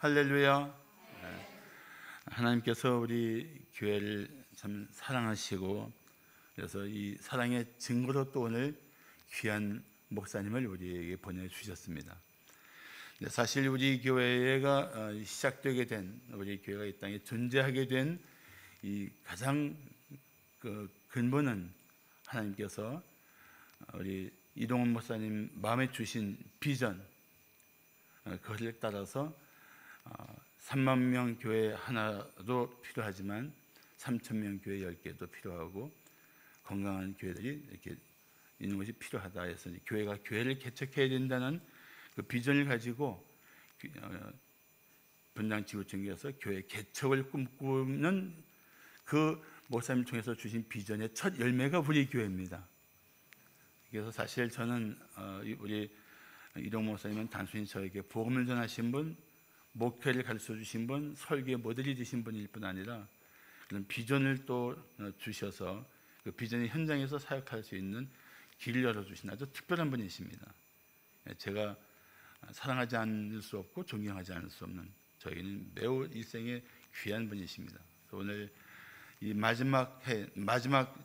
할렐루야. 하나님께서 우리 교회를 참 사랑하시고, 그래서 이 사랑의 증거로 또 오늘 귀한 목사님을 우리에게 보내주셨습니다. 사실 우리 교회가 시작되게 된, 우리 교회가 이 땅에 존재하게 된 이 가장 근본은 하나님께서 우리 이동훈 목사님 마음에 주신 비전, 그것을 따라서 3만 명 교회 하나도 필요하지만 3천 명 교회 10개도 필요하고 건강한 교회들이 이렇게 있는 것이 필요하다 해서 교회가 교회를 개척해야 된다는 그 비전을 가지고 분당 지구촌교에서 교회 개척을 꿈꾸는 그 목사님을 통해서 주신 비전의 첫 열매가 우리 교회입니다. 그래서 사실 저는 우리 이동 목사님은 단순히 저에게 복음을 전하신 분, 목회를 가르쳐 주신 분, 설교에 모델이 되신 분일 뿐 아니라 그런 비전을 또 주셔서 그 비전의 현장에서 사역할 수 있는 길을 열어주신 아주 특별한 분이십니다. 제가 사랑하지 않을 수 없고 존경하지 않을 수 없는, 저희는 매우 일생에 귀한 분이십니다. 오늘 이 마지막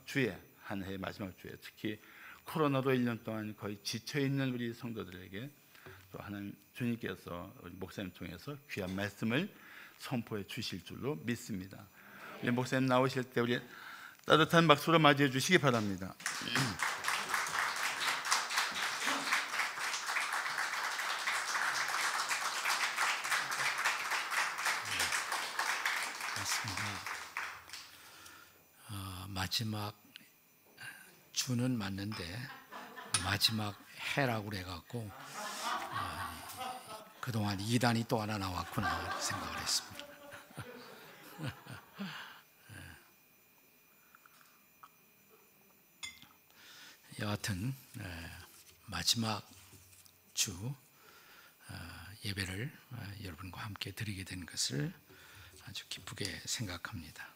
주에, 한 해 마지막 주에 특히 코로나로 1년 동안 거의 지쳐있는 우리 성도들에게 또 하나님 주님께서 우리 목사님 통해서 귀한 말씀을 선포해 주실 줄로 믿습니다. 우리 목사님 나오실 때 우리 따뜻한 박수로 맞이해 주시기 바랍니다. 마지막 주는 맞는데 마지막 해라고 그래갖고 그동안 2단이 또 하나 나왔구나 생각을 했습니다. 여하튼 마지막 주 예배를 여러분과 함께 드리게 된 것을 아주 기쁘게 생각합니다.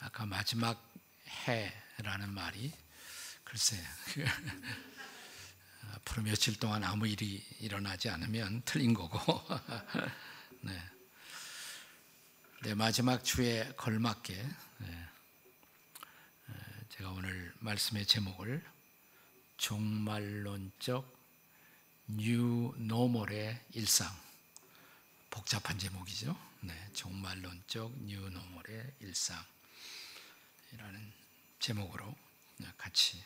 아까 마지막 해라는 말이 글쎄 앞으로 며칠 동안 아무 일이 일어나지 않으면 틀린 거고 네. 마지막 주에 걸맞게 제가 오늘 말씀의 제목을 종말론적 뉴 노멀의 일상, 복잡한 제목이죠. 네, 종말론적 뉴 노멀의 일상이라는 제목으로 같이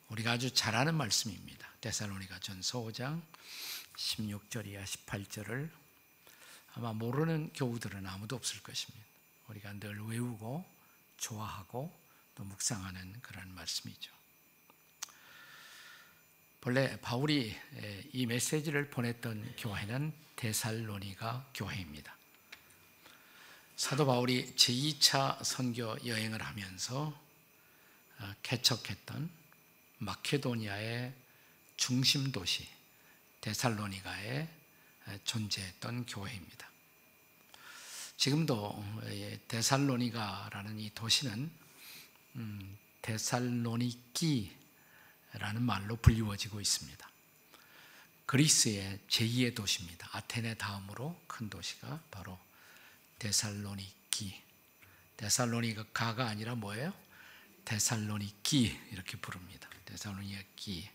우리가 아주 잘 아는 말씀입니다. 데살로니가전서 5장 16절 이하 18절을 아마 모르는 교우들은 아무도 없을 것입니다. 우리가 늘 외우고 좋아하고 또 묵상하는 그런 말씀이죠. 본래 바울이 이 메시지를 보냈던 교회는 데살로니가 교회입니다. 사도 바울이 제2차 선교 여행을 하면서 개척했던 마케도니아의 중심 도시 데살로니가에 존재했던 교회입니다. 지금도 데살로니가라는 이 도시는 데살로니키라는 말로 불리워지고 있습니다. 그리스의 제2의 도시입니다. 아테네 다음으로 큰 도시가 바로 데살로니키. 데살로니가가 아니라 뭐예요? 데살로니키 이렇게 부릅니다. 데살로니키.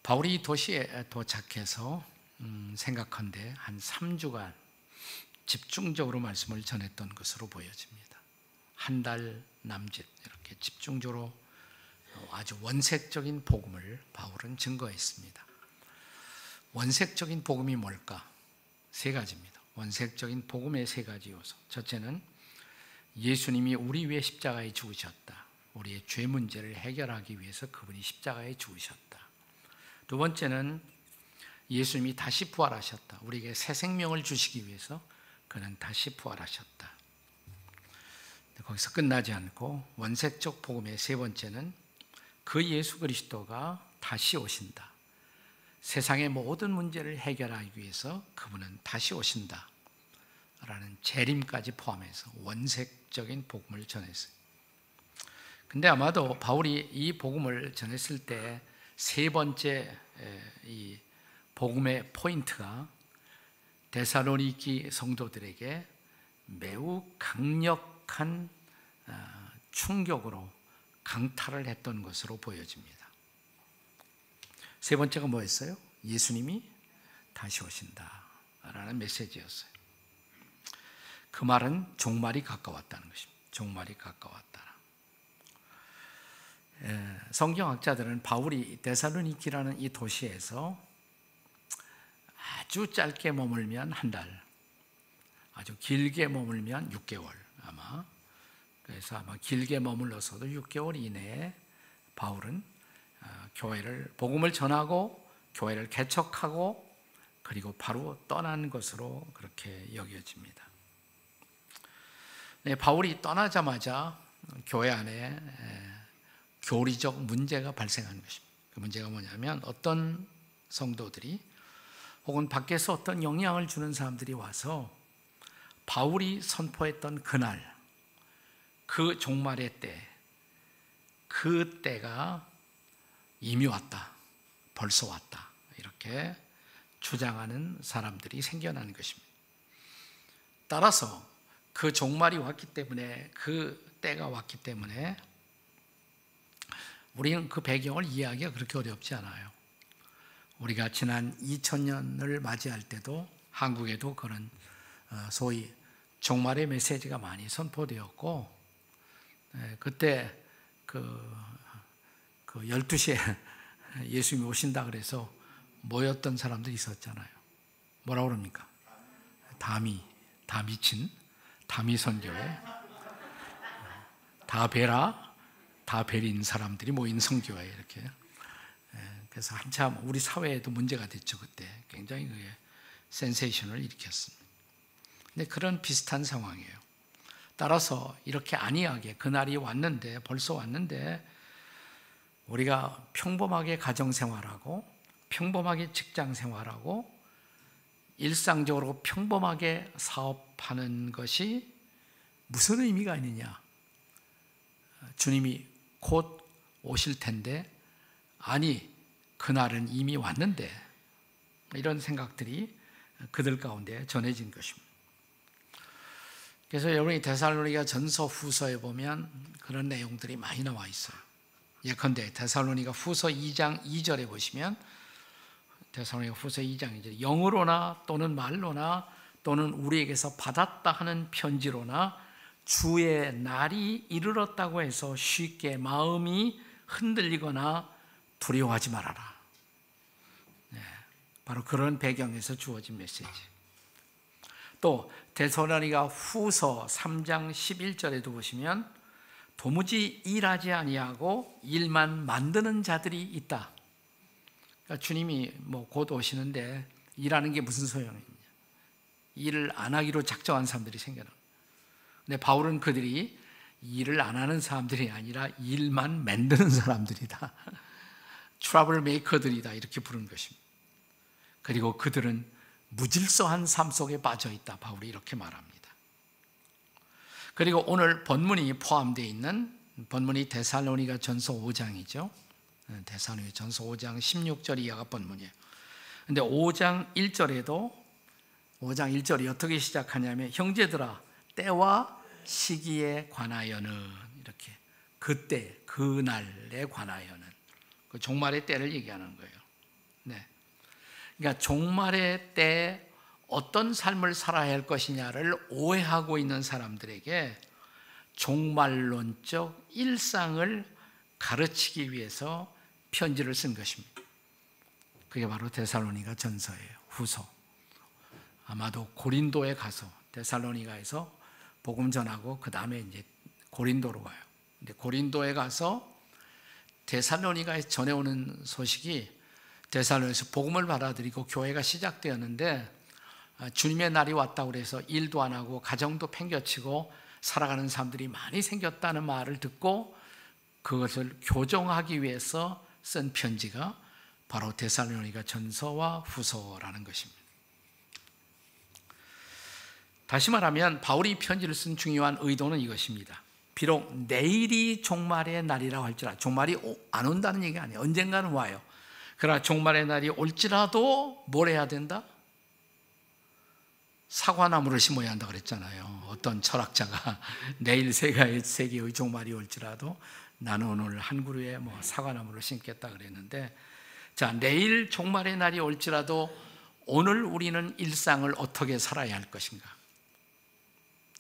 바울이 이 도시에 도착해서 생각한데 한 3주간 집중적으로 말씀을 전했던 것으로 보여집니다. 한 달 남짓 이렇게 집중적으로 아주 원색적인 복음을 바울은 증거했습니다. 원색적인 복음이 뭘까? 세 가지입니다. 원색적인 복음의 세 가지 요소. 첫째는 예수님이 우리 위해 십자가에 죽으셨다. 우리의 죄 문제를 해결하기 위해서 그분이 십자가에 죽으셨다. 두 번째는 예수님이 다시 부활하셨다. 우리에게 새 생명을 주시기 위해서 그는 다시 부활하셨다. 거기서 끝나지 않고 원색적 복음의 세 번째는 그 예수 그리스도가 다시 오신다. 세상의 모든 문제를 해결하기 위해서 그분은 다시 오신다 라는 재림까지 포함해서 원색적인 복음을 전했어요. 근데 아마도 바울이 이 복음을 전했을 때 세 번째 이 복음의 포인트가 데살로니키 성도들에게 매우 강력한 충격으로 강탈을 했던 것으로 보여집니다. 세 번째가 뭐였어요? 예수님이 다시 오신다라는 메시지였어요. 그 말은 종말이 가까웠다는 것입니다. 종말이 가까웠다. 성경학자들은 바울이 데살로니키라는 이 도시에서 아주 짧게 머물면 한 달, 아주 길게 머물면 6개월 아마. 그래서 아마 길게 머물러서도 6개월 이내에 바울은 교회를 복음을 전하고 교회를 개척하고 그리고 바로 떠난 것으로 그렇게 여겨집니다. 네, 바울이 떠나자마자 교회 안에 교리적 문제가 발생한 것입니다. 그 문제가 뭐냐면 어떤 성도들이 혹은 밖에서 어떤 영향을 주는 사람들이 와서 바울이 선포했던 그날, 그 종말의 때, 그 때가 이미 왔다, 벌써 왔다 이렇게 주장하는 사람들이 생겨나는 것입니다. 따라서 그 종말이 왔기 때문에, 그 때가 왔기 때문에 우리는 그 배경을 이해하기가 그렇게 어렵지 않아요. 우리가 지난 2000년을 맞이할 때도 한국에도 그런 소위 종말의 메시지가 많이 선포되었고, 그때 그 12시에 예수님이 오신다 그래서 모였던 사람들이 있었잖아요. 뭐라고 그럽니까? 다미친 다미 선교회, 다 베라, 다 베린 사람들이 모인 선교회 이렇게. 그래서 한참 우리 사회에도 문제가 됐죠. 그때 굉장히 그게 센세이션을 일으켰습니다. 근데 그런 비슷한 상황이에요. 따라서 이렇게 안이하게 그날이 왔는데, 벌써 왔는데 우리가 평범하게 가정생활하고 평범하게 직장생활하고 일상적으로 평범하게 사업하는 것이 무슨 의미가 있느냐? 주님이 곧 오실 텐데, 아니 그날은 이미 왔는데, 이런 생각들이 그들 가운데 전해진 것입니다. 그래서 여러분이 데살로니가 전서 후서에 보면 그런 내용들이 많이 나와 있어요. 예컨대 데살로니가 후서 2장 2절에 보시면, 데살로니가 후서 2장 2절, 영으로나 또는 말로나 또는 우리에게서 받았다 하는 편지로나 주의 날이 이르렀다고 해서 쉽게 마음이 흔들리거나 두려워하지 말아라. 바로 그런 배경에서 주어진 메시지. 또 데살로니가 후서 3장 11절에도 보시면 도무지 일하지 아니하고 일만 만드는 자들이 있다. 그러니까 주님이 곧 오시는데 일하는 게 무슨 소용이냐? 일을 안 하기로 작정한 사람들이 생겨나. 근데 바울은 그들이 일을 안 하는 사람들이 아니라 일만 만드는 사람들이다. 트러블 메이커들이다 이렇게 부른 것입니다. 그리고 그들은 무질서한 삶 속에 빠져 있다. 바울이 이렇게 말합니다. 그리고 오늘 본문이 포함되어 있는 본문이 데살로니가 전서 5장이죠. 데살로니가 전서 5장 16절 이하가 본문이에요. 근데 5장 1절에도 5장 1절이 어떻게 시작하냐면, 형제들아 때와 시기에 관하여는, 이렇게 그때 그날에 관하여는, 그 종말의 때를 얘기하는 거예요. 네. 그러니까 종말의 때 어떤 삶을 살아야 할 것이냐를 오해하고 있는 사람들에게 종말론적 일상을 가르치기 위해서 편지를 쓴 것입니다. 그게 바로 데살로니가 전서예요. 후서. 아마도 고린도에 가서 데살로니가에서 복음 전하고 그 다음에 이제 고린도로 가요. 근데 고린도에 가서 데살로니가에 전해오는 소식이, 데살로니가에서 복음을 받아들이고 교회가 시작되었는데 주님의 날이 왔다고 그래서 일도 안 하고 가정도 팽겨치고 살아가는 사람들이 많이 생겼다는 말을 듣고 그것을 교정하기 위해서 쓴 편지가 바로 데살로니가 전서와 후서라는 것입니다. 다시 말하면 바울이 편지를 쓴 중요한 의도는 이것입니다. 비록 내일이 종말의 날이라고 할지라도 종말이 안 온다는 얘기가 아니에요. 언젠가는 와요. 그러나 종말의 날이 올지라도 뭘 해야 된다? 사과나무를 심어야 한다 그랬잖아요. 어떤 철학자가 내일 세계의 종말이 올지라도 나는 오늘 한 그루에 사과나무를 심겠다 그랬는데, 자, 내일 종말의 날이 올지라도 오늘 우리는 일상을 어떻게 살아야 할 것인가?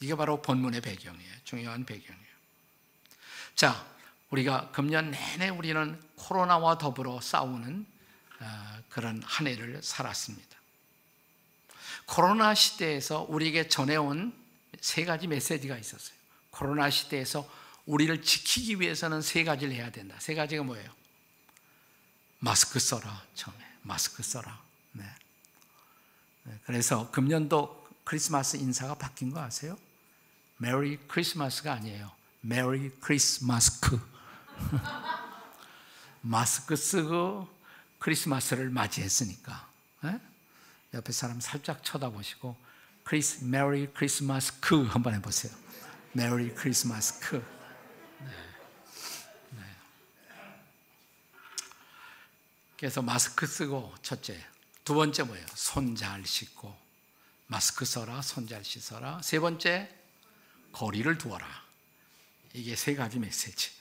이게 바로 본문의 배경이에요. 중요한 배경이에요. 자, 우리가 금년 내내 우리는 코로나와 더불어 싸우는 그런 한 해를 살았습니다. 코로나 시대에서 우리에게 전해온 세 가지 메시지가 있었어요. 코로나 시대에서 우리를 지키기 위해서는 세 가지를 해야 된다. 세 가지가 뭐예요? 마스크 써라. 처음에 마스크 써라. 네. 그래서 금년도 크리스마스 인사가 바뀐 거 아세요? 메리 크리스마스가 아니에요. 메리 크리스마스크. 마스크 쓰고 크리스마스를 맞이했으니까. 네? 옆에 사람 살짝 쳐다보시고 메리 크리스마스 크 한번 해보세요. 메리 크리스마스 크. 네. 네. 그래서 마스크 쓰고 첫째. 두 번째 뭐예요? 손 잘 씻고. 마스크 써라, 손 잘 씻어라. 세 번째, 거리를 두어라. 이게 세 가지 메시지.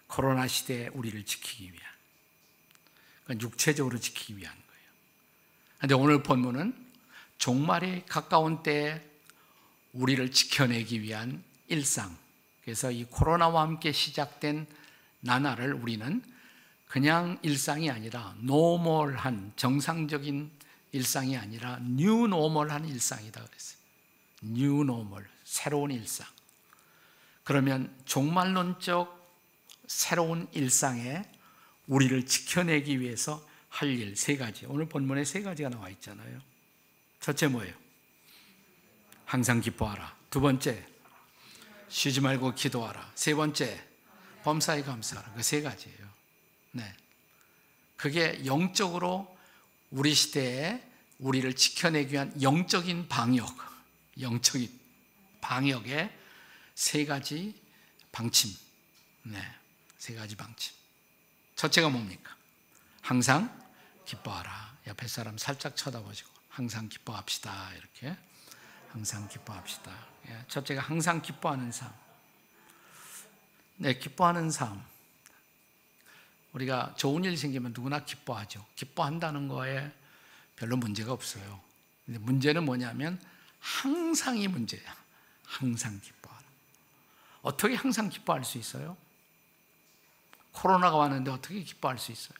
코로나 시대에 우리를 지키기 위한, 그러니까 육체적으로 지키기 위한 거예요. 그런데 오늘 본문은 종말에 가까운 때에 우리를 지켜내기 위한 일상. 그래서 이 코로나와 함께 시작된 나날을 우리는 그냥 일상이 아니라 노멀한, 정상적인 일상이 아니라 뉴 노멀한 일상이다 그랬어요. 뉴 노멀, 새로운 일상. 그러면 종말론적 새로운 일상에 우리를 지켜내기 위해서 할 일 세 가지. 오늘 본문에 세 가지가 나와 있잖아요. 첫째 뭐예요? 항상 기뻐하라. 두 번째, 쉬지 말고 기도하라. 세 번째, 범사에 감사하라. 그 세 가지예요. 네. 그게 영적으로 우리 시대에 우리를 지켜내기 위한 영적인 방역, 영적인 방역의 세 가지 방침. 네. 세 가지 방침. 첫째가 뭡니까? 항상 기뻐하라. 옆에 사람 살짝 쳐다보시고 항상 기뻐합시다. 이렇게 항상 기뻐합시다. 첫째가 항상 기뻐하는 삶. 네, 기뻐하는 삶. 우리가 좋은 일 생기면 누구나 기뻐하죠. 기뻐한다는 거에 별로 문제가 없어요. 근데 문제는 뭐냐면 항상이 문제야. 항상 기뻐하라. 어떻게 항상 기뻐할 수 있어요? 코로나가 왔는데 어떻게 기뻐할 수 있어요?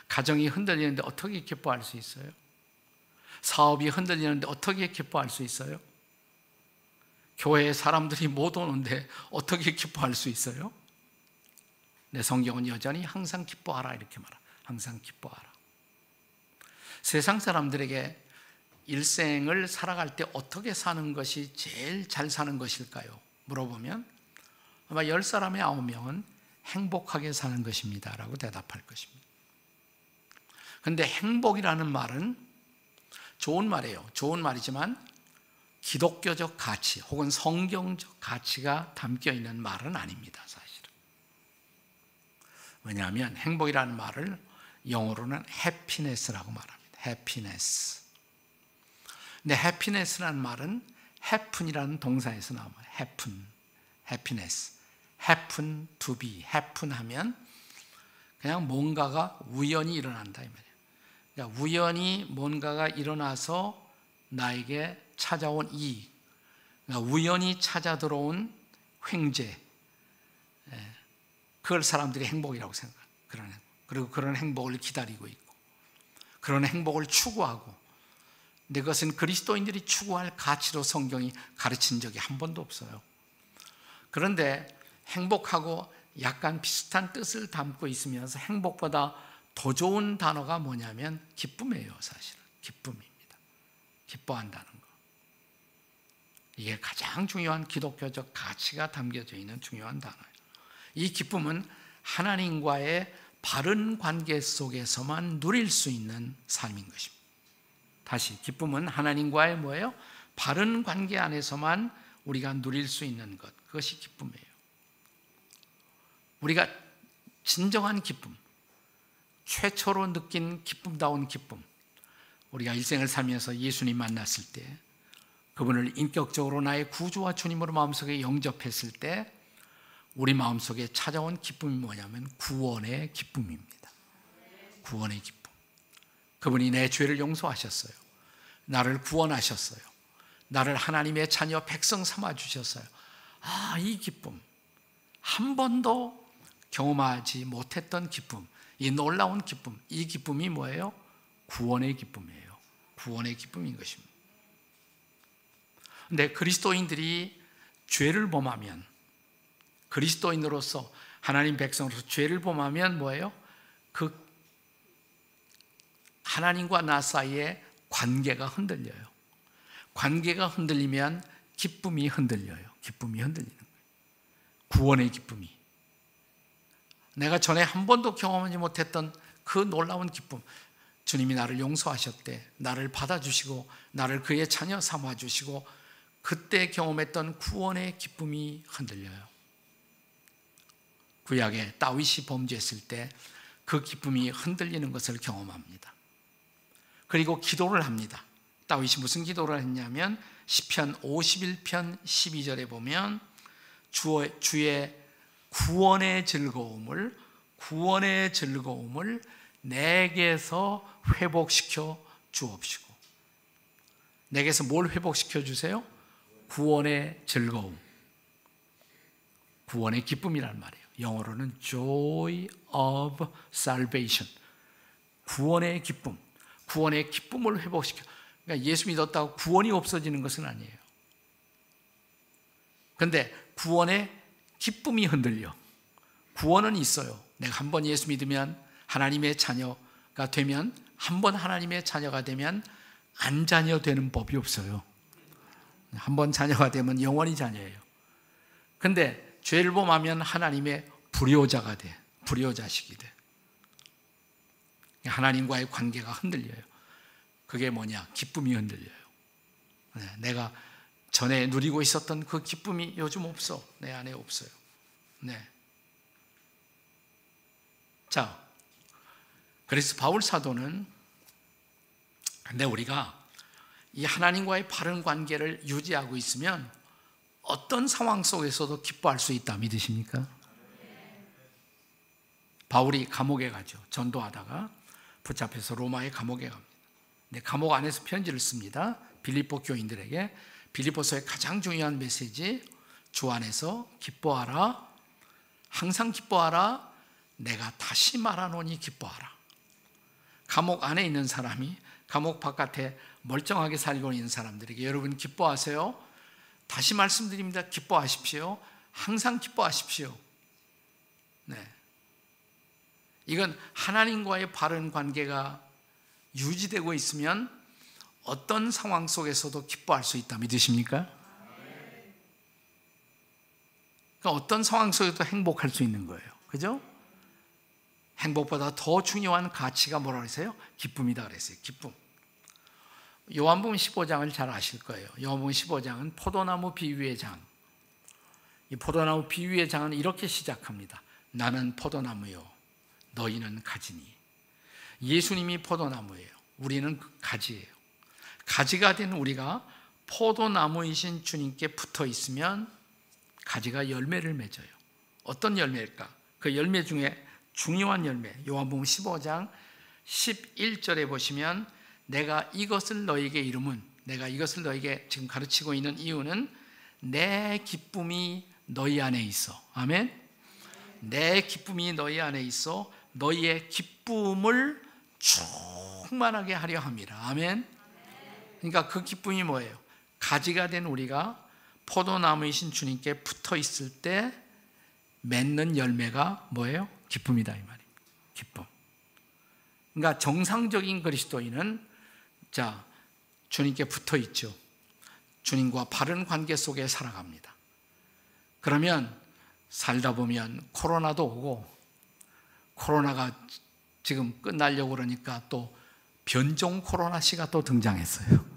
가정이 흔들리는데 어떻게 기뻐할 수 있어요? 사업이 흔들리는데 어떻게 기뻐할 수 있어요? 교회에 사람들이 못 오는데 어떻게 기뻐할 수 있어요? 내 성경은 여전히 항상 기뻐하라 이렇게 말합니다. 항상 기뻐하라. 세상 사람들에게 일생을 살아갈 때 어떻게 사는 것이 제일 잘 사는 것일까요? 물어보면 아마 10사람의 9명은 행복하게 사는 것입니다 라고 대답할 것입니다. 그런데 행복이라는 말은 좋은 말이에요. 좋은 말이지만 기독교적 가치 혹은 성경적 가치가 담겨 있는 말은 아닙니다, 사실은. 왜냐하면 행복이라는 말을 영어로는 happiness라고 말합니다. happiness. 근데 happiness라는 말은 happen이라는 동사에서 나와요. happen, happiness. happen to be. happen 하면 그냥 뭔가가 우연히 일어난다 이 말이에요. 그러니까 우연히 뭔가가 일어나서 나에게 찾아온 이익, 그러니까 우연히 찾아 들어온 횡재, 그걸 사람들이 행복이라고 생각해요. 그리고 그런 행복을 기다리고 있고 그런 행복을 추구하고, 근데 그것은 그리스도인들이 추구할 가치로 성경이 가르친 적이 한 번도 없어요. 그런데 행복하고 약간 비슷한 뜻을 담고 있으면서 행복보다 더 좋은 단어가 뭐냐면 기쁨이에요. 사실은 기쁨입니다. 기뻐한다는 거. 이게 가장 중요한 기독교적 가치가 담겨져 있는 중요한 단어예요. 이 기쁨은 하나님과의 바른 관계 속에서만 누릴 수 있는 삶인 것입니다. 다시, 기쁨은 하나님과의 뭐예요? 바른 관계 안에서만 우리가 누릴 수 있는 것, 그것이 기쁨이에요. 우리가 진정한 기쁨, 최초로 느낀 기쁨다운 기쁨, 우리가 일생을 살면서 예수님 만났을 때, 그분을 인격적으로 나의 구주와 주님으로 마음속에 영접했을 때 우리 마음속에 찾아온 기쁨이 뭐냐면 구원의 기쁨입니다. 구원의 기쁨. 그분이 내 죄를 용서하셨어요. 나를 구원하셨어요. 나를 하나님의 자녀 백성 삼아주셨어요. 이 기쁨, 한 번도 경험하지 못했던 기쁨, 이 놀라운 기쁨, 이 기쁨이 뭐예요? 구원의 기쁨이에요. 구원의 기쁨인 것입니다. 근데 그리스도인들이 죄를 범하면, 그리스도인으로서 하나님 백성으로서 죄를 범하면 뭐예요? 그 하나님과 나 사이에 관계가 흔들려요. 관계가 흔들리면 기쁨이 흔들려요. 기쁨이 흔들리는 거예요. 구원의 기쁨이. 내가 전에 한 번도 경험하지 못했던 그 놀라운 기쁨, 주님이 나를 용서하셨대, 나를 받아주시고 나를 그의 자녀 삼아주시고, 그때 경험했던 구원의 기쁨이 흔들려요. 구약에 다윗이 범죄했을 때 그 기쁨이 흔들리는 것을 경험합니다. 그리고 기도를 합니다. 다윗이 무슨 기도를 했냐면 시편 51편 12절에 보면 주의 구원의 즐거움을 내게서 회복시켜 주옵시고. 내게서 뭘 회복시켜 주세요? 구원의 즐거움, 구원의 기쁨이란 말이에요. 영어로는 joy of salvation, 구원의 기쁨, 구원의 기쁨을 회복시켜. 그러니까 예수 믿었다고 구원이 없어지는 것은 아니에요. 그런데 구원의 기쁨이 흔들려. 구원은 있어요. 내가 한 번 예수 믿으면, 하나님의 자녀가 되면, 한 번 하나님의 자녀가 되면 안 자녀 되는 법이 없어요. 한 번 자녀가 되면 영원히 자녀예요. 그런데 죄를 범하면 하나님의 불효자가 돼. 불효자식이 돼. 하나님과의 관계가 흔들려요. 그게 뭐냐? 기쁨이 흔들려요. 내가 전에 누리고 있었던 그 기쁨이 요즘 없어. 내 안에 없어요. 네. 자, 그래서 바울 사도는, 근데 우리가 이 하나님과의 바른 관계를 유지하고 있으면 어떤 상황 속에서도 기뻐할 수 있다 믿으십니까? 바울이 감옥에 가죠. 전도하다가 붙잡혀서 로마의 감옥에 갑니다. 근데 감옥 안에서 편지를 씁니다. 빌립보 교인들에게. 빌립보서의 가장 중요한 메시지, 주 안에서 기뻐하라, 항상 기뻐하라, 내가 다시 말하노니 기뻐하라. 감옥 안에 있는 사람이 감옥 바깥에 멀쩡하게 살고 있는 사람들에게, 여러분 기뻐하세요? 다시 말씀드립니다. 기뻐하십시오. 항상 기뻐하십시오. 네. 이건 하나님과의 바른 관계가 유지되고 있으면 어떤 상황 속에서도 기뻐할 수 있다 믿으십니까? 그러니까 어떤 상황 속에도 행복할 수 있는 거예요. 그죠? 행복보다 더 중요한 가치가 뭐라고 그랬어요? 기쁨이다 그랬어요. 기쁨. 요한복음 15장을 잘 아실 거예요. 요한복음 15장은 포도나무 비유의 장. 이 포도나무 비유의 장은 이렇게 시작합니다. 나는 포도나무요, 너희는 가지니. 예수님이 포도나무예요. 우리는 가지예요. 가지가 된 우리가 포도나무이신 주님께 붙어 있으면 가지가 열매를 맺어요. 어떤 열매일까? 그 열매 중에 중요한 열매, 요한복음 15장 11절에 보시면, 내가 이것을 너에게 이름은, 내가 이것을 너에게 지금 가르치고 있는 이유는 내 기쁨이 너희 안에 있어. 아멘. 내 기쁨이 너희 안에 있어 너희의 기쁨을 충만하게 하려 함이라. 아멘. 그러니까 그 기쁨이 뭐예요? 가지가 된 우리가 포도나무이신 주님께 붙어 있을 때 맺는 열매가 뭐예요? 기쁨이다 이 말이에요. 기쁨. 그러니까 정상적인 그리스도인은 주님께 붙어 있죠. 주님과 바른 관계 속에 살아갑니다. 그러면 살다 보면 코로나도 오고, 코로나가 지금 끝나려고 그러니까 또 변종 코로나 씨가 또 등장했어요.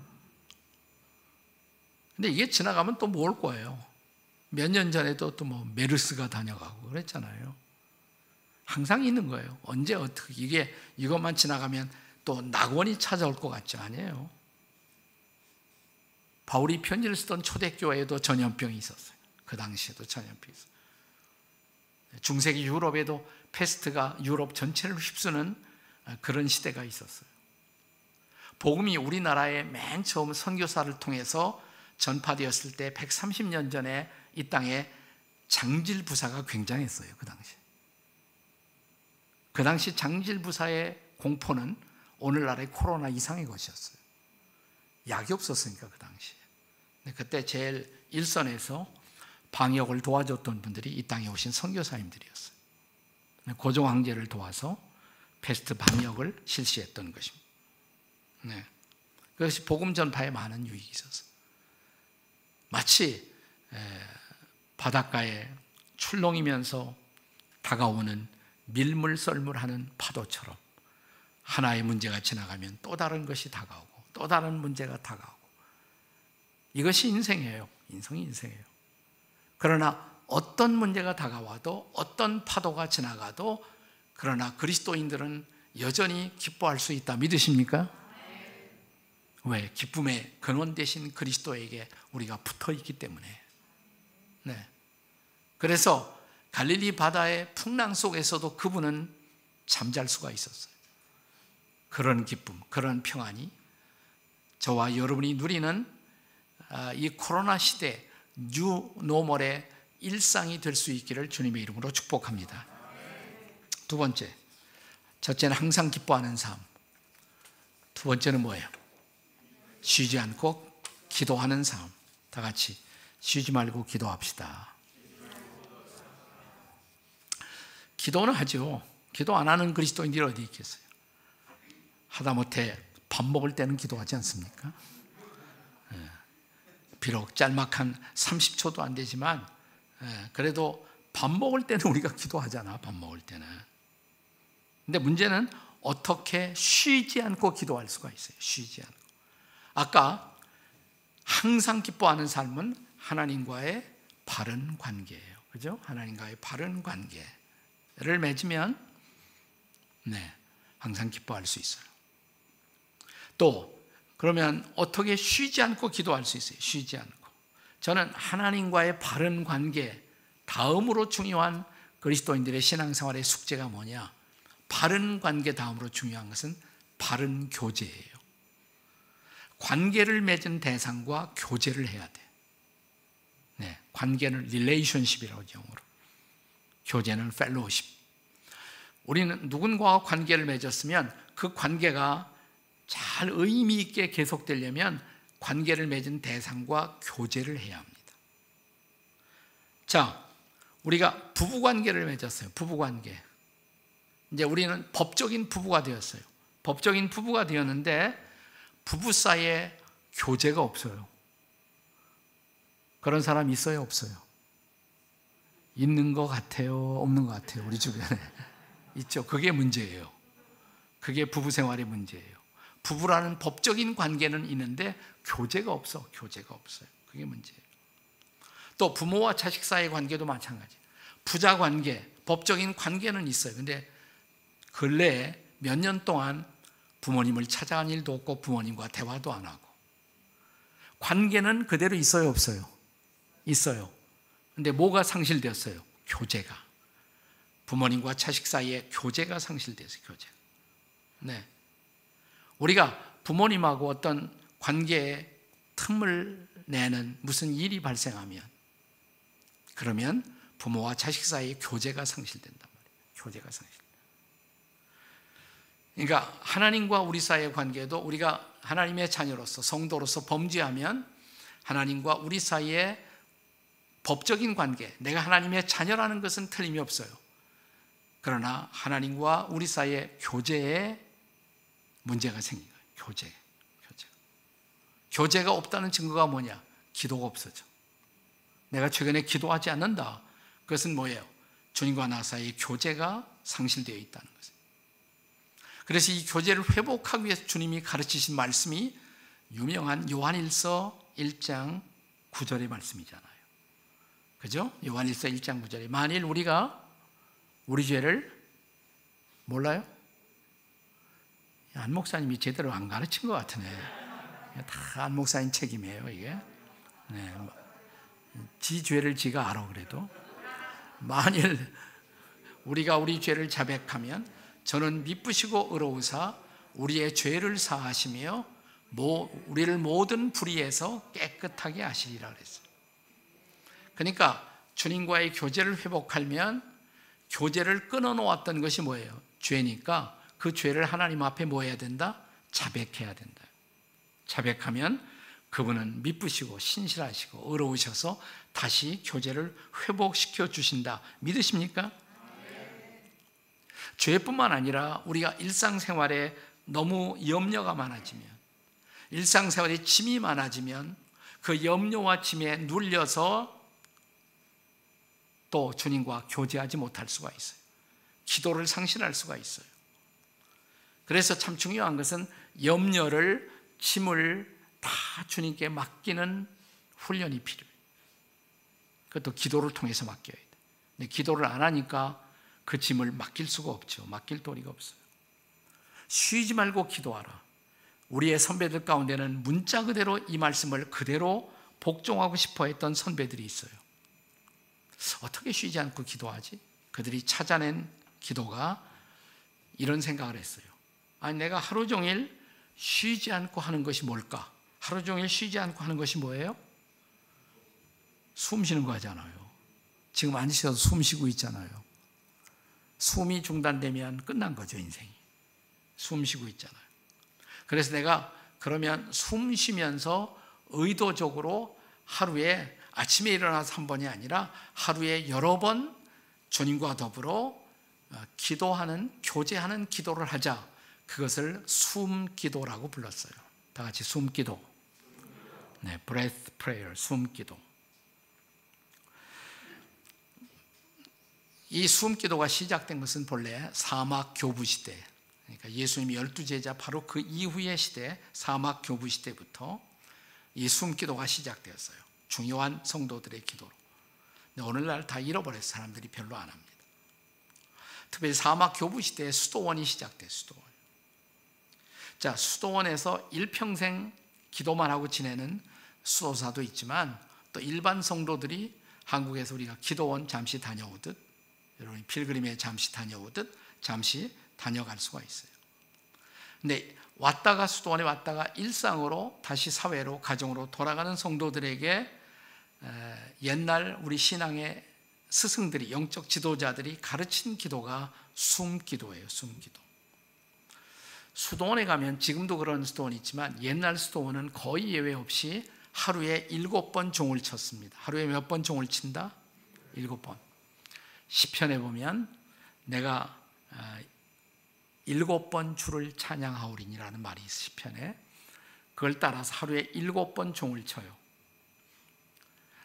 근데 이게 지나가면 또 뭐 올 거예요. 몇 년 전에도 또 뭐 메르스가 다녀가고 그랬잖아요. 항상 있는 거예요. 언제 어떻게 이것만 지나가면 또 낙원이 찾아올 것 같지 아니에요. 바울이 편지를 쓰던 초대교회에도 전염병이 있었어요. 그 당시에도 전염병이 있었어요. 중세기 유럽에도 패스트가 유럽 전체를 휩쓰는 그런 시대가 있었어요. 복음이 우리나라에 맨 처음 선교사를 통해서 전파되었을 때 130년 전에 이 땅에 장질부사가 굉장했어요. 그 당시 장질부사의 공포는 오늘날의 코로나 이상의 것이었어요. 약이 없었으니까 그 당시에. 그때 제일 일선에서 방역을 도와줬던 분들이 이 땅에 오신 선교사님들이었어요. 고종 황제를 도와서 패스트 방역을 실시했던 것입니다. 네. 그것이 복음 전파에 많은 유익이 있었어요. 마치 바닷가에 출렁이면서 다가오는 밀물썰물하는 파도처럼 하나의 문제가 지나가면 또 다른 것이 다가오고 또 다른 문제가 다가오고, 이것이 인생이에요. 인생이에요. 그러나 어떤 문제가 다가와도 어떤 파도가 지나가도 그러나 그리스도인들은 여전히 기뻐할 수 있다. 믿으십니까? 왜? 기쁨의 근원 되신 그리스도에게 우리가 붙어 있기 때문에. 네. 그래서 갈릴리 바다의 풍랑 속에서도 그분은 잠잘 수가 있었어요. 그런 기쁨, 그런 평안이 저와 여러분이 누리는 이 코로나 시대 뉴 노멀의 일상이 될 수 있기를 주님의 이름으로 축복합니다. 두 번째, 첫째는 항상 기뻐하는 삶. 두 번째는 뭐예요? 쉬지 않고 기도하는 삶. 다 같이 쉬지 말고 기도합시다. 기도는 하죠. 기도 안 하는 그리스도인들이 어디 있겠어요? 하다못해 밥 먹을 때는 기도하지 않습니까? 비록 짤막한 30초도 안 되지만 그래도 밥 먹을 때는 우리가 기도하잖아. 밥 먹을 때는. 근데 문제는 어떻게 쉬지 않고 기도할 수가 있어요. 쉬지 않고. 아까 항상 기뻐하는 삶은 하나님과의 바른 관계예요. 그죠? 하나님과의 바른 관계를 맺으면 항상 기뻐할 수 있어요. 또 그러면 어떻게 쉬지 않고 기도할 수 있어요? 쉬지 않고. 저는 하나님과의 바른 관계 다음으로 중요한 그리스도인들의 신앙생활의 숙제가 뭐냐? 바른 관계 다음으로 중요한 것은 바른 교제예요. 관계를 맺은 대상과 교제를 해야 돼. 관계는 relationship이라고 영어로. 교제는 fellowship. 우리는 누군가와 관계를 맺었으면 그 관계가 잘 의미 있게 계속되려면 관계를 맺은 대상과 교제를 해야 합니다. 자, 우리가 부부관계를 맺었어요. 부부관계. 이제 우리는 법적인 부부가 되었어요. 법적인 부부가 되었는데 부부 사이에 교제가 없어요. 그런 사람 있어요? 없어요? 있는 것 같아요? 없는 것 같아요? 우리 주변에 있죠. 그게 문제예요. 그게 부부 생활의 문제예요. 부부라는 법적인 관계는 있는데 교제가 없어. 교제가 없어요. 그게 문제예요. 또 부모와 자식 사이의 관계도 마찬가지. 부자 관계, 법적인 관계는 있어요. 근데 근래에 몇 년 동안 부모님을 찾아간 일도 없고 부모님과 대화도 안 하고. 관계는 그대로 있어요? 없어요? 있어요. 근데 뭐가 상실되었어요? 교제가. 부모님과 자식 사이에 교제가 상실되었어요. 교제가. 우리가 부모님하고 어떤 관계에 틈을 내는 무슨 일이 발생하면 그러면 부모와 자식 사이에 교제가 상실된단 말이에요. 교제가 상실. 그러니까 하나님과 우리 사이의 관계도 우리가 하나님의 자녀로서 성도로서 범죄하면 하나님과 우리 사이의 법적인 관계, 내가 하나님의 자녀라는 것은 틀림이 없어요. 그러나 하나님과 우리 사이의 교제에 문제가 생긴 거예요. 교제가 없다는 증거가 뭐냐? 기도가 없어져. 내가 최근에 기도하지 않는다. 그것은 뭐예요? 주님과 나 사이의 교제가 상실되어 있다는 것이에요. 그래서 이 교제를 회복하기 위해서 주님이 가르치신 말씀이 유명한 요한일서 1장 9절의 말씀이잖아요. 그죠? 요한일서 1장 9절에 만일 우리가 우리 죄를 몰라요? 안 목사님이 제대로 안 가르친 것 같으네. 다 안 목사님 책임이에요, 이게. 네. 지 죄를 지가 알아, 그래도. 만일 우리가 우리 죄를 자백하면 저는 미쁘시고 의로우사 우리의 죄를 사하시며 우리를 모든 불의에서 깨끗하게 하시리라 그랬어요. 그러니까 주님과의 교제를 회복하면 교제를 끊어놓았던 것이 뭐예요? 죄니까 그 죄를 하나님 앞에 뭐 해야 된다? 자백해야 된다. 자백하면 그분은 미쁘시고 신실하시고 의로우셔서 다시 교제를 회복시켜 주신다. 믿으십니까? 죄뿐만 아니라 우리가 일상생활에 너무 염려가 많아지면, 일상생활에 짐이 많아지면 그 염려와 짐에 눌려서 또 주님과 교제하지 못할 수가 있어요. 기도를 상실할 수가 있어요. 그래서 참 중요한 것은 염려를, 짐을 다 주님께 맡기는 훈련이 필요해요. 그것도 기도를 통해서 맡겨야 돼요. 근데 기도를 안 하니까 그 짐을 맡길 수가 없죠. 맡길 도리가 없어요. 쉬지 말고 기도하라. 우리의 선배들 가운데는 문자 그대로 이 말씀을 그대로 복종하고 싶어 했던 선배들이 있어요. 어떻게 쉬지 않고 기도하지? 그들이 찾아낸 기도가 이런 생각을 했어요. 아니, 내가 하루 종일 쉬지 않고 하는 것이 뭘까? 하루 종일 쉬지 않고 하는 것이 뭐예요? 숨 쉬는 거 하잖아요. 지금 앉으셔서 숨 쉬고 있잖아요. 숨이 중단되면 끝난 거죠, 인생이. 숨 쉬고 있잖아요. 그래서 내가 그러면 숨 쉬면서 의도적으로 하루에 아침에 일어나서 한 번이 아니라 하루에 여러 번 주님과 더불어 기도하는, 교제하는 기도를 하자. 그것을 숨기도라고 불렀어요. 다 같이 숨기도. 네, breath prayer, 숨기도. 이 숨기도가 시작된 것은 본래 사막 교부 시대, 그러니까 예수님이 12제자 바로 그 이후의 시대, 사막 교부 시대부터 이 숨기도가 시작되었어요. 중요한 성도들의 기도로. 근데 오늘날 다 잃어버려서 사람들이 별로 안 합니다. 특별히 사막 교부 시대에 수도원이 시작돼요. 수도원. 자, 수도원에서 일평생 기도만 하고 지내는 수도사도 있지만 또 일반 성도들이 한국에서 우리가 기도원 잠시 다녀오듯, 여러분이 필그림에 잠시 다녀오듯 잠시 다녀갈 수가 있어요. 근데 왔다가 수도원에 왔다가 일상으로 다시 사회로, 가정으로 돌아가는 성도들에게 옛날 우리 신앙의 스승들이, 영적 지도자들이 가르친 기도가 숨기도예요. 숨기도. 수도원에 가면 지금도 그런 수도원이 있지만 옛날 수도원은 거의 예외 없이 하루에 7번 종을 쳤습니다. 하루에 몇 번 종을 친다? 7번. 시편에 보면 내가 7번 주를 찬양하오리니라는 말이 있어요. 시편에. 그걸 따라서 하루에 7번 종을 쳐요.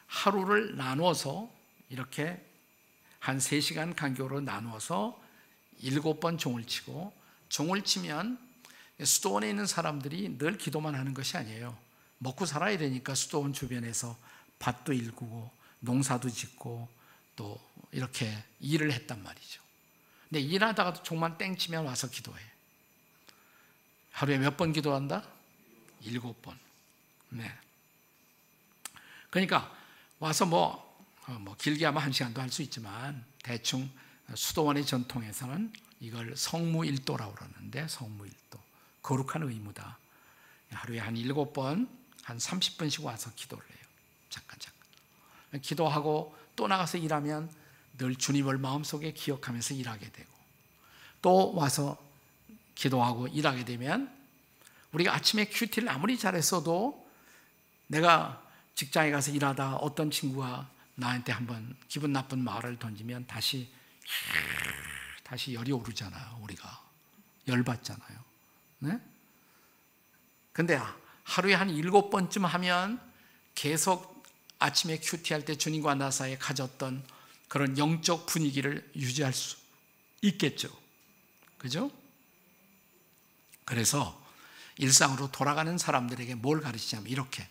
하루를 나눠서 이렇게 한 3시간 간격으로 나눠서 7번 종을 치고, 종을 치면 수도원에 있는 사람들이 늘 기도만 하는 것이 아니에요. 먹고 살아야 되니까 수도원 주변에서 밭도 일구고 농사도 짓고 또 이렇게 일을 했단 말이죠. 근데 일하다가도 종만 땡치면 와서 기도해. 하루에 몇 번 기도한다? 7번. 네. 그러니까 와서 뭐 길게 하면 1시간도 할 수 있지만 대충 수도원의 전통에서는 이걸 성무일도라고 그러는데, 성무일도. 거룩한 의무다. 하루에 한 7번, 한 30분씩 와서 기도를 해요. 잠깐. 기도하고 또 나가서 일하면 늘 주님을 마음속에 기억하면서 일하게 되고, 또 와서 기도하고 일하게 되면 우리가 아침에 큐티를 아무리 잘했어도 내가 직장에 가서 일하다 어떤 친구가 나한테 한번 기분 나쁜 말을 던지면 다시 열이 오르잖아요. 우리가 열받잖아요. 네? 근데 하루에 한 7번쯤 하면 계속 아침에 큐티할 때 주님과 나 사이에 가졌던 그런 영적 분위기를 유지할 수 있겠죠. 그죠? 그래서 일상으로 돌아가는 사람들에게 뭘 가르치냐면 이렇게,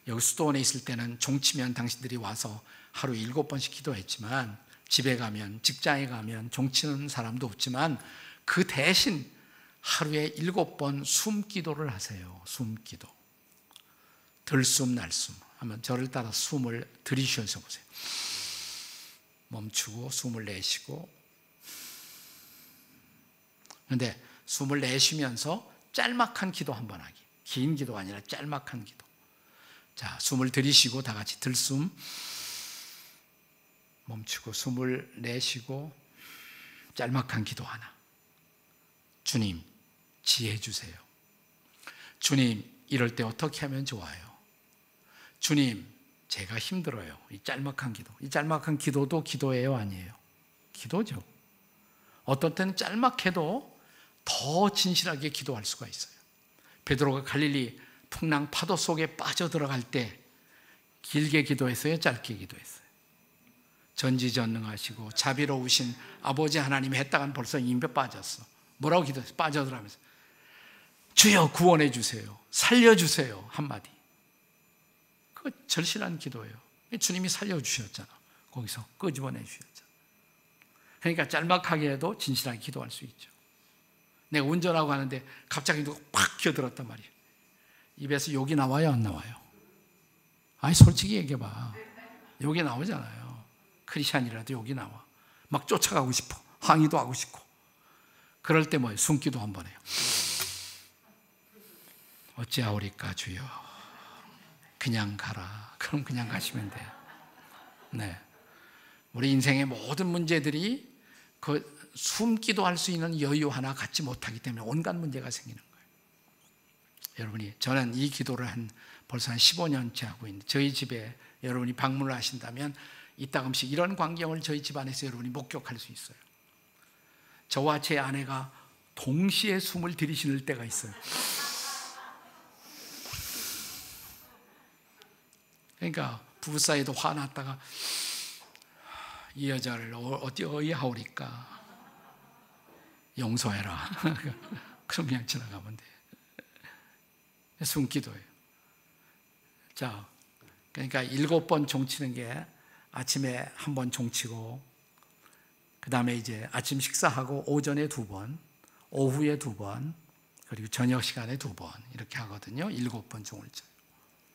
여기 수도원에 있을 때는 종치면 당신들이 와서 하루 7번씩 기도했지만 집에 가면, 직장에 가면 종치는 사람도 없지만 그 대신 하루에 7번 숨기도를 하세요. 숨기도. 들숨 날숨 하면 저를 따라 숨을 들이쉬어서 보세요. 멈추고 숨을 내쉬고. 그런데 숨을 내쉬면서 짤막한 기도 한번 하기. 긴 기도가 아니라 짤막한 기도. 자, 숨을 들이쉬고 다 같이 들숨 멈추고 숨을 내쉬고 짤막한 기도 하나. 주님, 지혜 주세요. 주님, 이럴 때 어떻게 하면 좋아요? 주님, 제가 힘들어요. 이 짤막한 기도. 이 짤막한 기도도 기도예요, 아니에요? 기도죠. 어떤 때는 짤막해도 더 진실하게 기도할 수가 있어요. 베드로가 갈릴리 풍랑 파도 속에 빠져들어갈 때 길게 기도했어요, 짧게 기도했어요? 전지전능하시고 자비로우신 아버지 하나님이 했다간 벌써 임배 빠졌어. 뭐라고 기도했어요? 빠져들어가면서 주여 구원해 주세요, 살려주세요 한마디. 그거 절실한 기도예요. 주님이 살려주셨잖아. 거기서 끄집어내 주셨잖아. 그러니까 짤막하게 해도 진실하게 기도할 수 있죠. 내가 운전하고 하는데 갑자기 누가 팍 끼어들었단 말이에요. 입에서 욕이 나와요, 안 나와요? 아니 솔직히 얘기해봐. 욕이 나오잖아요. 크리스찬이라도 욕이 나와. 막 쫓아가고 싶어. 항의도 하고 싶고. 그럴 때 뭐예요? 숨기도 한번 해요. 어찌하오리까 주여. 그냥 가라. 그럼 그냥 가시면 돼요. 네. 우리 인생의 모든 문제들이 그 숨기도 할 수 있는 여유 하나 갖지 못하기 때문에 온갖 문제가 생기는 거예요. 여러분이, 저는 이 기도를 벌써 한 15년째 하고 있는데, 저희 집에 여러분이 방문을 하신다면 이따금씩 이런 광경을 저희 집안에서 여러분이 목격할 수 있어요. 저와 제 아내가 동시에 숨을 들이쉬는 때가 있어요. 그러니까 부부 사이도 화났다가 이 여자를 어디 하오리까 용서해라. 그럼 그냥 지나가면 돼. 숨기도예요. 자, 그러니까 7번 종치는 게 아침에 1번 종치고, 그 다음에 이제 아침 식사하고 오전에 2번, 오후에 2번, 그리고 저녁 시간에 2번 이렇게 하거든요. 7번 종을 쳐요.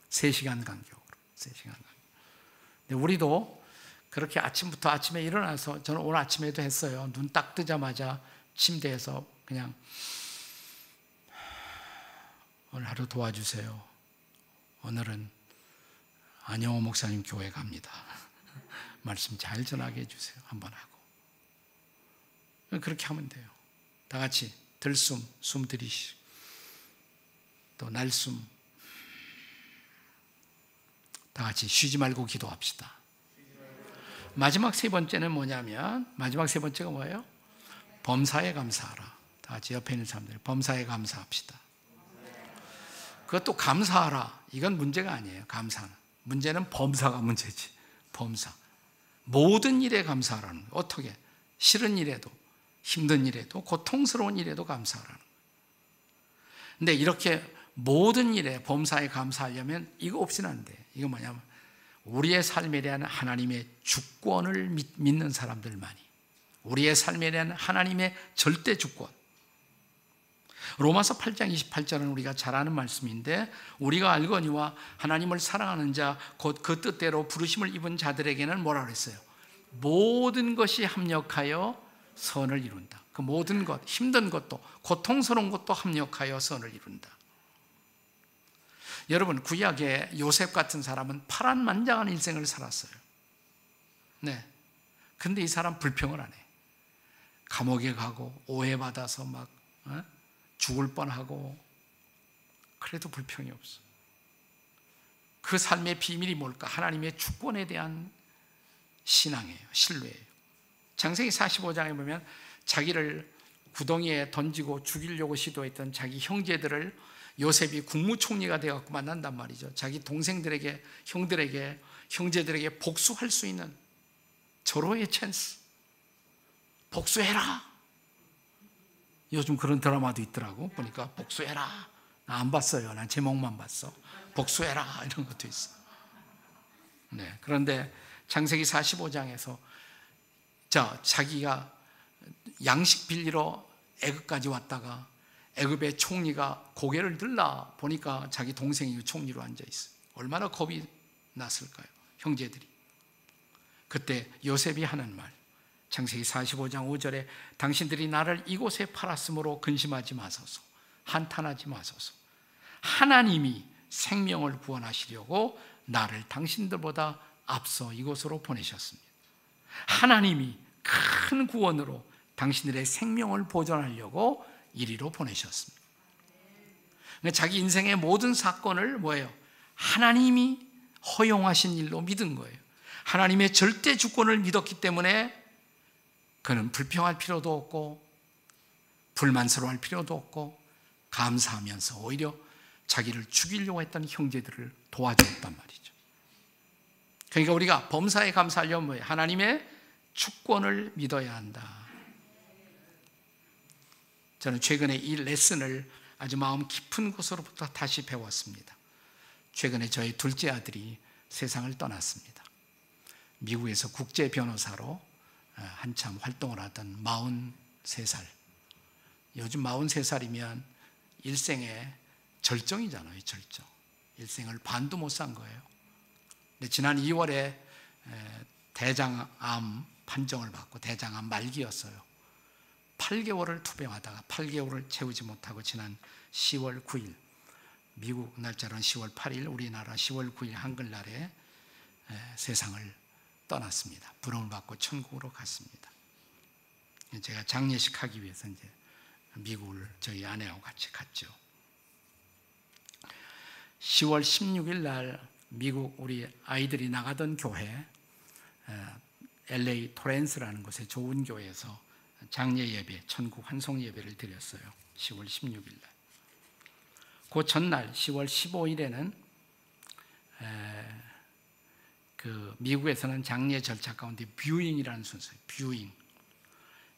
3시간 간격으로. 3시간 간격. 근데 우리도 그렇게 아침에 일어나서, 저는 오늘 아침에도 했어요. 눈 딱 뜨자마자 침대에서 그냥 오늘 하루 도와주세요. 오늘은 안영호 목사님 교회 갑니다. 말씀 잘 전하게 해주세요. 한번 하고. 그렇게 하면 돼요. 다 같이 들숨, 숨 들이쉬고, 또 날숨. 다 같이 쉬지 말고 기도합시다. 마지막 3번째는 뭐냐면, 마지막 3번째가 뭐예요? 범사에 감사하라. 다 같이 옆에 있는 사람들, 범사에 감사합시다. 그것도 감사하라. 이건 문제가 아니에요. 감사는. 문제는 범사가 문제지. 범사. 모든 일에 감사하라는 거예요. 어떻게? 싫은 일에도, 힘든 일에도, 고통스러운 일에도 감사하라는 거예요. 근데 이렇게 모든 일에 범사에 감사하려면 이거 없이는 안 돼. 이거 뭐냐면 우리의 삶에 대한 하나님의 주권을 믿는 사람들만이, 우리의 삶에 대한 하나님의 절대 주권. 로마서 8장 28절은 우리가 잘 아는 말씀인데, 우리가 알거니와 하나님을 사랑하는 자 곧 그 뜻대로 부르심을 입은 자들에게는 뭐라 그랬어요? 모든 것이 합력하여 선을 이룬다. 그 모든 것, 힘든 것도 고통스러운 것도 합력하여 선을 이룬다. 여러분, 구약의 요셉 같은 사람은 파란만장한 인생을 살았어요. 네. 근데 이 사람 불평을 안 해. 감옥에 가고 오해받아서 막 죽을 뻔하고, 그래도 불평이 없어. 그 삶의 비밀이 뭘까? 하나님의 주권에 대한 신앙이에요. 신뢰예요. 창세기 45장에 보면 자기를 구덩이에 던지고 죽이려고 시도했던 자기 형제들을 요셉이 국무총리가 되어서 만난단 말이죠. 자기 동생들에게, 형들에게, 형제들에게 복수할 수 있는 절호의 찬스. 복수해라. 요즘 그런 드라마도 있더라고. 보니까 복수해라. 나 안 봤어요. 난 제목만 봤어. 복수해라 이런 것도 있어. 네. 그런데 창세기 45장에서 자기가 양식 빌리러 애굽까지 왔다가 애굽의 총리가 고개를 들라 보니까 자기 동생이 총리로 앉아 있어요. 얼마나 겁이 났을까요? 형제들이. 그때 요셉이 하는 말, 창세기 45장 5절에 당신들이 나를 이곳에 팔았으므로 근심하지 마소서, 한탄하지 마소서. 하나님이 생명을 구원하시려고 나를 당신들보다 앞서 이곳으로 보내셨습니다. 하나님이 큰 구원으로 당신들의 생명을 보존하려고 이리로 보내셨습니다. 자기 인생의 모든 사건을 뭐예요? 하나님이 허용하신 일로 믿은 거예요. 하나님의 절대 주권을 믿었기 때문에 그는 불평할 필요도 없고 불만스러워할 필요도 없고 감사하면서 오히려 자기를 죽이려고 했던 형제들을 도와주었단 말이죠. 그러니까 우리가 범사에 감사하려면 뭐예요? 하나님의 주권을 믿어야 한다. 저는 최근에 이 레슨을 아주 마음 깊은 곳으로부터 다시 배웠습니다. 최근에 저희 둘째 아들이 세상을 떠났습니다. 미국에서 국제 변호사로 한참 활동을 하던 43살. 요즘 43살이면 일생의 절정이잖아요. 절정. 일생을 반도 못 산 거예요. 근데 지난 2월에 대장암 판정을 받고 대장암 말기였어요. 8개월을 투병하다가 8개월을 채우지 못하고 지난 10월 9일, 미국 날짜로는 10월 8일, 우리나라 10월 9일 한글날에 세상을 떠났습니다. 부름을 받고 천국으로 갔습니다. 제가 장례식 하기 위해서 이제 미국을 저희 아내하고 같이 갔죠. 10월 16일 날 미국 우리 아이들이 나가던 교회, LA 토렌스라는 곳의 좋은 교회에서 장례 예배, 천국 환송 예배를 드렸어요. 10월 16일 날. 그 전날 10월 15일에는 그 미국에서는 장례 절차 가운데 뷰잉이라는 순서예요. 뷰잉.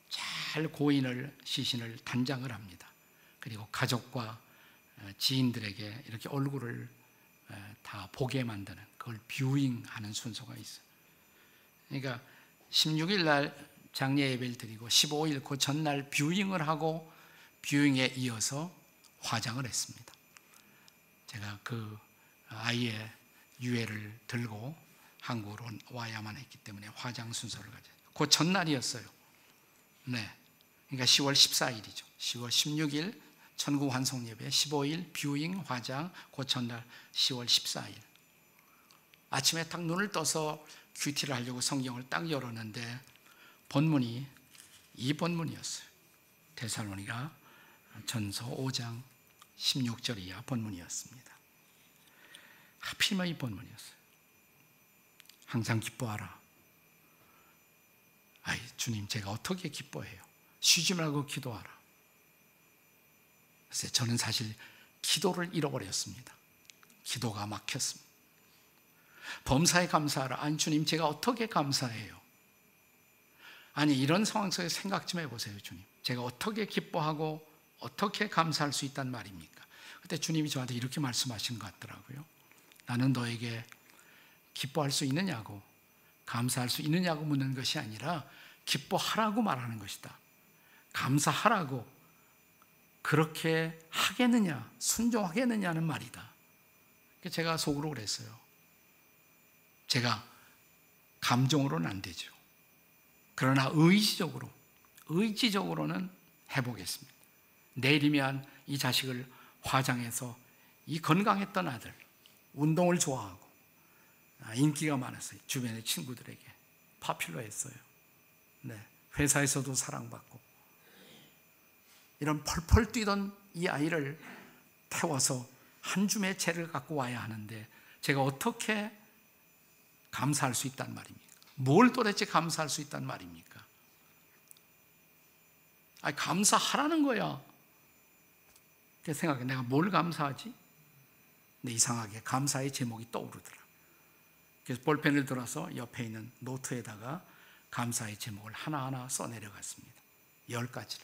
잘 고인을 시신을 단장을 합니다. 그리고 가족과 지인들에게 이렇게 얼굴을 다 보게 만드는 그걸 뷰잉하는 순서가 있어요. 그러니까 16일 날 장례 예배를 드리고 15일 그 전날 뷰잉을 하고 뷰잉에 이어서 화장을 했습니다. 제가 그 아이의 유해를 들고 한국으로 와야만 했기 때문에 화장 순서를 가져요. 그 전날이었어요. 네. 그러니까 10월 14일이죠. 10월 16일 천국 환송 예배, 15일 뷰잉 화장, 그 전날 10월 14일. 아침에 딱 눈을 떠서 큐티를 하려고 성경을 딱 열었는데 본문이 이 본문이었어요. 데살로니가 전서 5장 16절 이하 본문이었습니다. 하필이면 이 본문이었어요. 항상 기뻐하라. 아이 주님, 제가 어떻게 기뻐해요? 쉬지 말고 기도하라. 그래서 저는 사실 기도를 잃어버렸습니다. 기도가 막혔습니다. 범사에 감사하라. 아니 주님, 제가 어떻게 감사해요? 아니 이런 상황 속에 생각 좀 해보세요. 주님, 제가 어떻게 기뻐하고 어떻게 감사할 수 있단 말입니까? 그때 주님이 저한테 이렇게 말씀하신 것 같더라고요. 나는 너에게 기뻐할 수 있느냐고, 감사할 수 있느냐고 묻는 것이 아니라 기뻐하라고 말하는 것이다. 감사하라고, 그렇게 하겠느냐, 순종하겠느냐는 말이다. 제가 속으로 그랬어요. 제가 감정으로는 안 되죠. 그러나 의지적으로는 해보겠습니다. 내일이면 이 자식을 화장해서 이 건강했던 아들, 운동을 좋아하고 인기가 많았어요. 주변의 친구들에게 파퓰러했어요. 네, 회사에서도 사랑받고 이런 펄펄 뛰던 이 아이를 태워서 한 줌의 채를 갖고 와야 하는데 제가 어떻게 감사할 수 있단 말입니까? 뭘 도대체 감사할 수 있단 말입니까? 아니, 감사하라는 거야. 그래서 생각해, 내가 뭘 감사하지? 근데 이상하게 감사의 제목이 떠오르더라. 그래서 볼펜을 들어서 옆에 있는 노트에다가 감사의 제목을 하나하나 써내려갔습니다. 10가지를.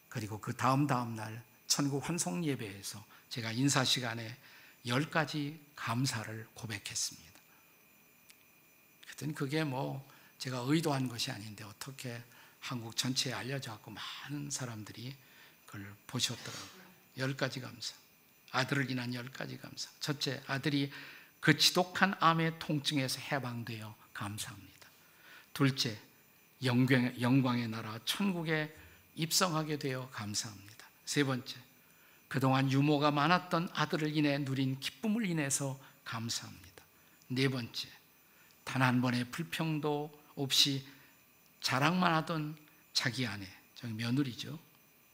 그리고 그 다음 날 천국 환송 예배에서 제가 인사 시간에 10가지 감사를 고백했습니다. 그랬더니 그게 뭐 제가 의도한 것이 아닌데 어떻게 한국 전체에 알려져 갖고 많은 사람들이 그걸 보셨더라고요. 10가지 감사. 아들을 인한 10가지 감사. 첫째, 아들이 그 지독한 암의 통증에서 해방되어 감사합니다. 둘째, 영광의 나라 천국에 입성하게 되어 감사합니다. 세 번째, 그동안 유모가 많았던 아들을 인해 누린 기쁨을 인해서 감사합니다. 네 번째, 단 한 번의 불평도 없이 자랑만 하던 자기 아내, 며느리죠.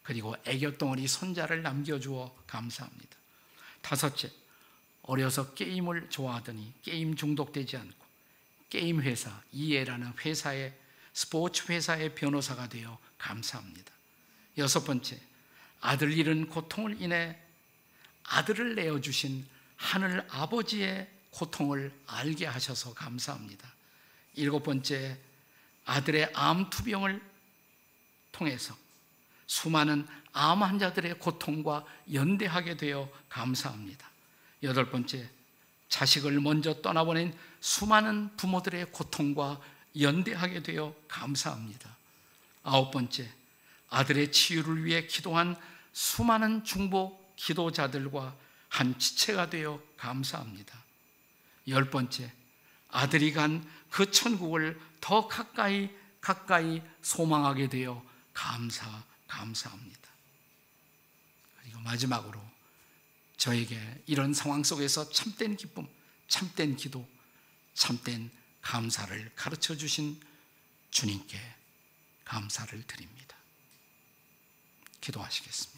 그리고 애교덩어리 손자를 남겨주어 감사합니다. 다섯째, 어려서 게임을 좋아하더니 게임 중독되지 않고 게임 회사, 이에라는 회사의 스포츠 회사의 변호사가 되어 감사합니다. 여섯 번째, 아들 잃은 고통을 인해 아들을 내어주신 하늘 아버지의 고통을 알게 하셔서 감사합니다. 일곱 번째, 아들의 암 투병을 통해서 수많은 암 환자들의 고통과 연대하게 되어 감사합니다. 여덟 번째, 자식을 먼저 떠나보낸 수많은 부모들의 고통과 연대하게 되어 감사합니다. 아홉 번째, 아들의 치유를 위해 기도한 수많은 중보 기도자들과 한 지체가 되어 감사합니다. 열 번째, 아들이 간 그 천국을 더 가까이 소망하게 되어 감사합니다. 그리고 마지막으로 저에게 이런 상황 속에서 참된 기쁨, 참된 기도, 참된 감사를 가르쳐 주신 주님께 감사를 드립니다. 기도하시겠습니다.